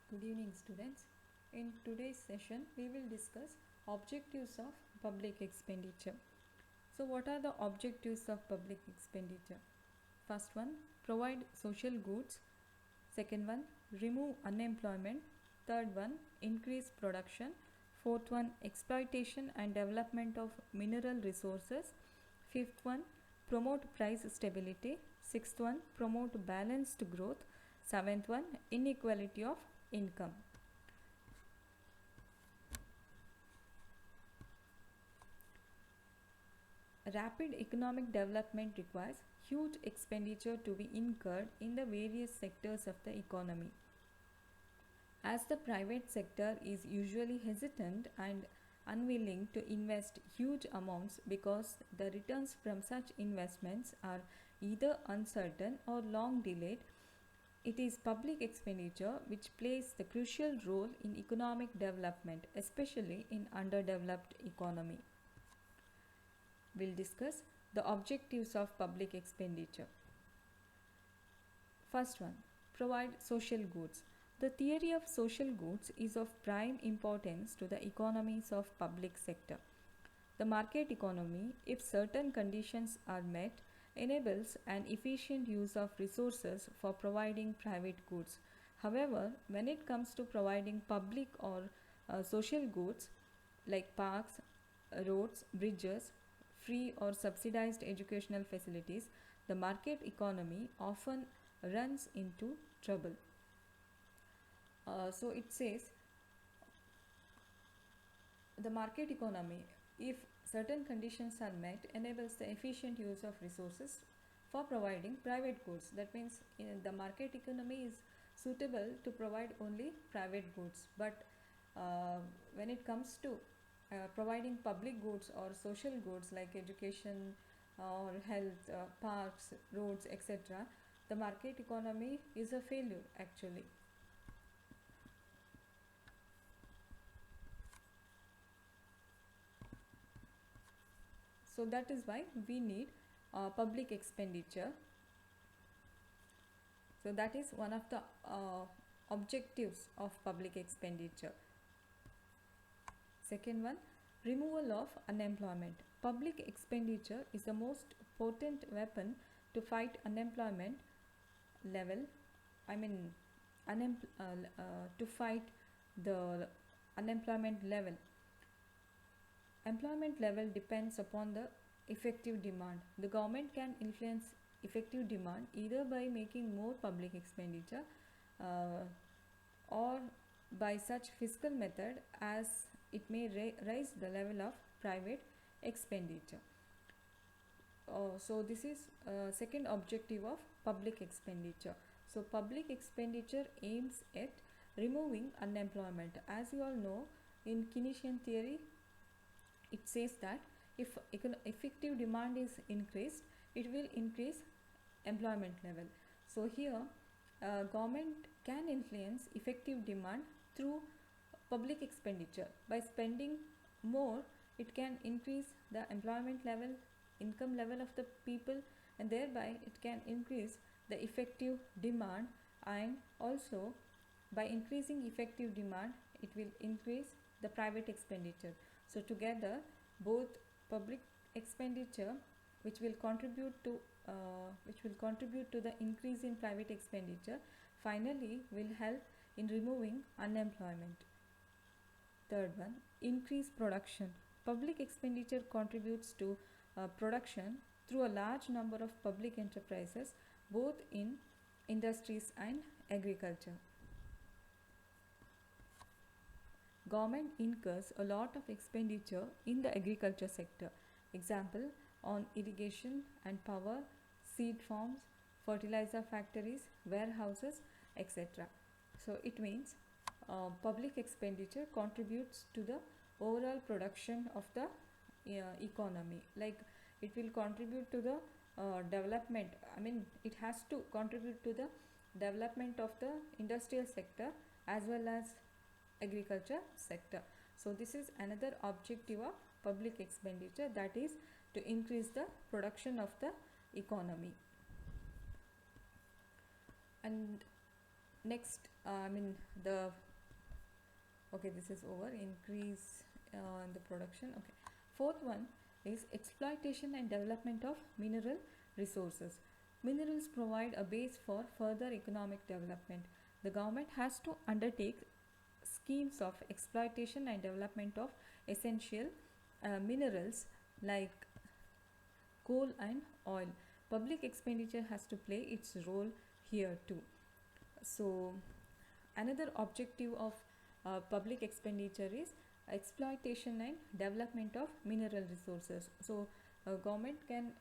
Good evening, students. In today's session, we will discuss objectives of public expenditure. So, what are the objectives of public expenditure? First one, provide social goods. Second one, remove unemployment. Third one, increase production. Fourth one, exploitation and development of mineral resources. Fifth one, promote price stability. Sixth one, promote balanced growth. Seventh one, inequality of income. Rapid economic development requires huge expenditure to be incurred in the various sectors of the economy. As the private sector is usually hesitant and unwilling to invest huge amounts because the returns from such investments are either uncertain or long delayed, it is public expenditure which plays the crucial role in economic development, especially in underdeveloped economy. We'll discuss the objectives of public expenditure. First one, provide social goods. The theory of social goods is of prime importance to the economies of public sector. The market economy, if certain conditions are met, enables an efficient use of resources for providing private goods. However, when it comes to providing public or social goods like parks, roads, bridges, free or subsidized educational facilities, the market economy often runs into trouble. So it says the market economy, if certain conditions are met, enables the efficient use of resources for providing private goods. That means the market economy is suitable to provide only private goods, but when it comes to providing public goods or social goods like education or health, parks, roads, etc., the market economy is a failure actually. So that is why we need public expenditure. So that is one of the objectives of public expenditure. Second one, removal of unemployment. Public expenditure is the most potent weapon to fight unemployment level. To fight the unemployment level. Employment level depends upon the effective demand. The government can influence effective demand either by making more public expenditure or by such fiscal method as it may raise the level of private expenditure. So this is second objective of public expenditure. So public expenditure aims at removing unemployment. As you all know, in Keynesian theory, it says that if effective demand is increased, it will increase employment level. So here government can influence effective demand through public expenditure. By spending more, it can increase the employment level, income level of the people, and thereby it can increase the effective demand, and also by increasing effective demand it will increase the private expenditure. So together both public expenditure which will contribute to the increase in private expenditure finally will help in removing unemployment. Third one, increase production. Public expenditure contributes to production through a large number of public enterprises both in industries and agriculture. Government incurs a lot of expenditure in the agriculture sector. Example, on irrigation and power, seed farms, fertilizer factories, warehouses, etc. So it means public expenditure contributes to the overall production of the economy. Like it will contribute to the development. It has to contribute to the development of the industrial sector as well as agriculture sector. So this is another objective of public expenditure, that is to increase the production of the economy. And next the okay, this is over. Increase in the production. Okay, fourth one is exploitation and development of mineral resources. Minerals provide a base for further economic development. The government has to undertake schemes of exploitation and development of essential minerals like coal and oil. Public expenditure has to play its role here too. So another objective of public expenditure is exploitation and development of mineral resources. So government can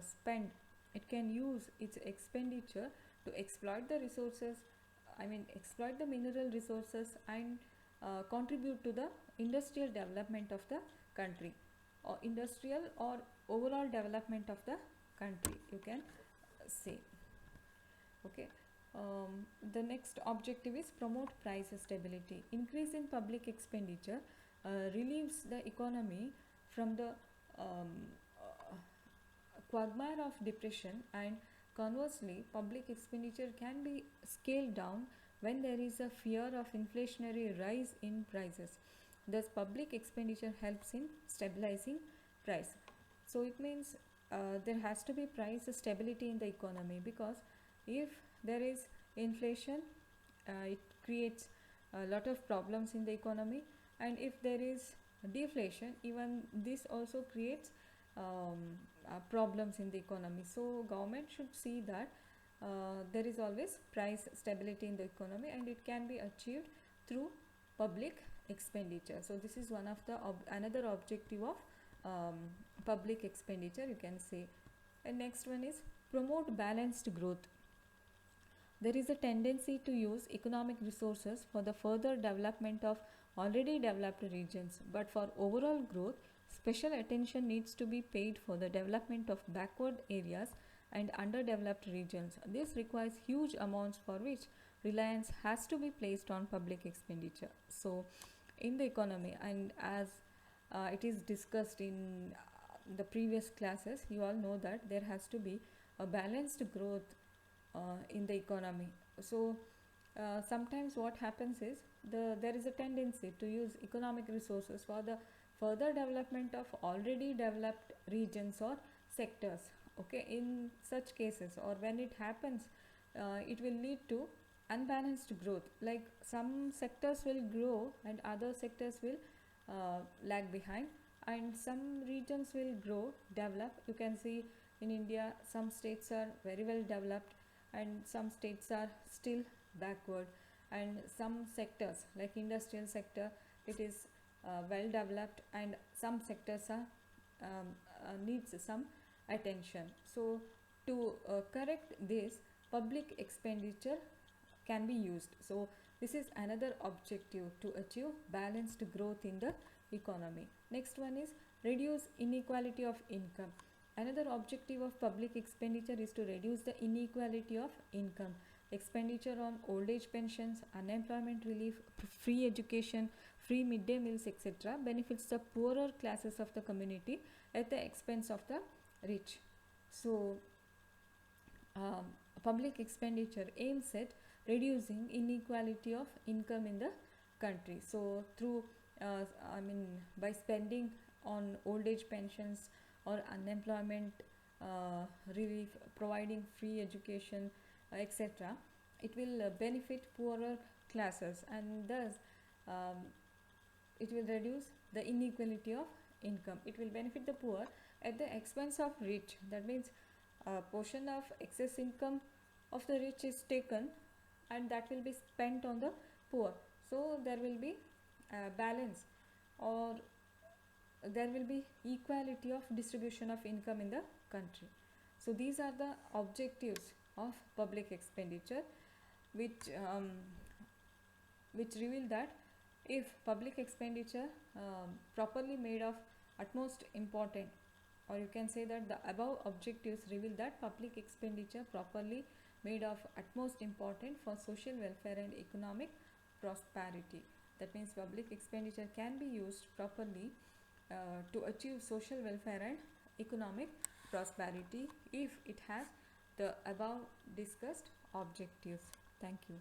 spend, it can use its expenditure to exploit the resources, exploit the mineral resources, and contribute to the industrial development of the country, or industrial or overall development of the country, you can say. Okay. The next objective is promote price stability. Increase in public expenditure relieves the economy from the quagmire of depression, and conversely, public expenditure can be scaled down when there is a fear of inflationary rise in prices. Thus, public expenditure helps in stabilizing price. So it means there has to be price stability in the economy, because if there is inflation, it creates a lot of problems in the economy, and if there is deflation, even this also creates problems in the economy. So government should see that there is always price stability in the economy, and it can be achieved through public expenditure. So this is one of the another objective of public expenditure, you can say. And next one is promote balanced growth. There is a tendency to use economic resources for the further development of already developed regions, but for overall growth, special attention needs to be paid for the development of backward areas and underdeveloped regions. This requires huge amounts for which reliance has to be placed on public expenditure. So, in the economy, and as it is discussed in the previous classes, you all know that there has to be a balanced growth in the economy. So sometimes what happens is there is a tendency to use economic resources for the further development of already developed regions or sectors. Okay, in such cases, or when it happens, it will lead to unbalanced growth. Like some sectors will grow and other sectors will lag behind, and some regions will grow, develop. You can see in India, some states are very well developed and some states are still backward, and some sectors like industrial sector, it is well developed, and some sectors are needs some attention. So to correct this, public expenditure can be used. So this is another objective, to achieve balanced growth in the economy. Next one is reduce inequality of income. Another objective of public expenditure is to reduce the inequality of income. Expenditure on old age pensions, unemployment relief, free education, free midday meals, etc. benefits the poorer classes of the community at the expense of the rich. So, public expenditure aims at reducing inequality of income in the country. So, through by spending on old age pensions or unemployment relief, providing free education, etc., it will benefit poorer classes, and thus it will reduce the inequality of income. It will benefit the poor at the expense of rich. That means a portion of excess income of the rich is taken, and that will be spent on the poor. So there will be balance, or there will be equality of distribution of income in the country. So these are the objectives of public expenditure, which reveal that if public expenditure properly made of utmost important, or you can say that the above objectives reveal that public expenditure properly made of utmost important for social welfare and economic prosperity. That means public expenditure can be used properly to achieve social welfare and economic prosperity if it has the above discussed objectives. Thank you.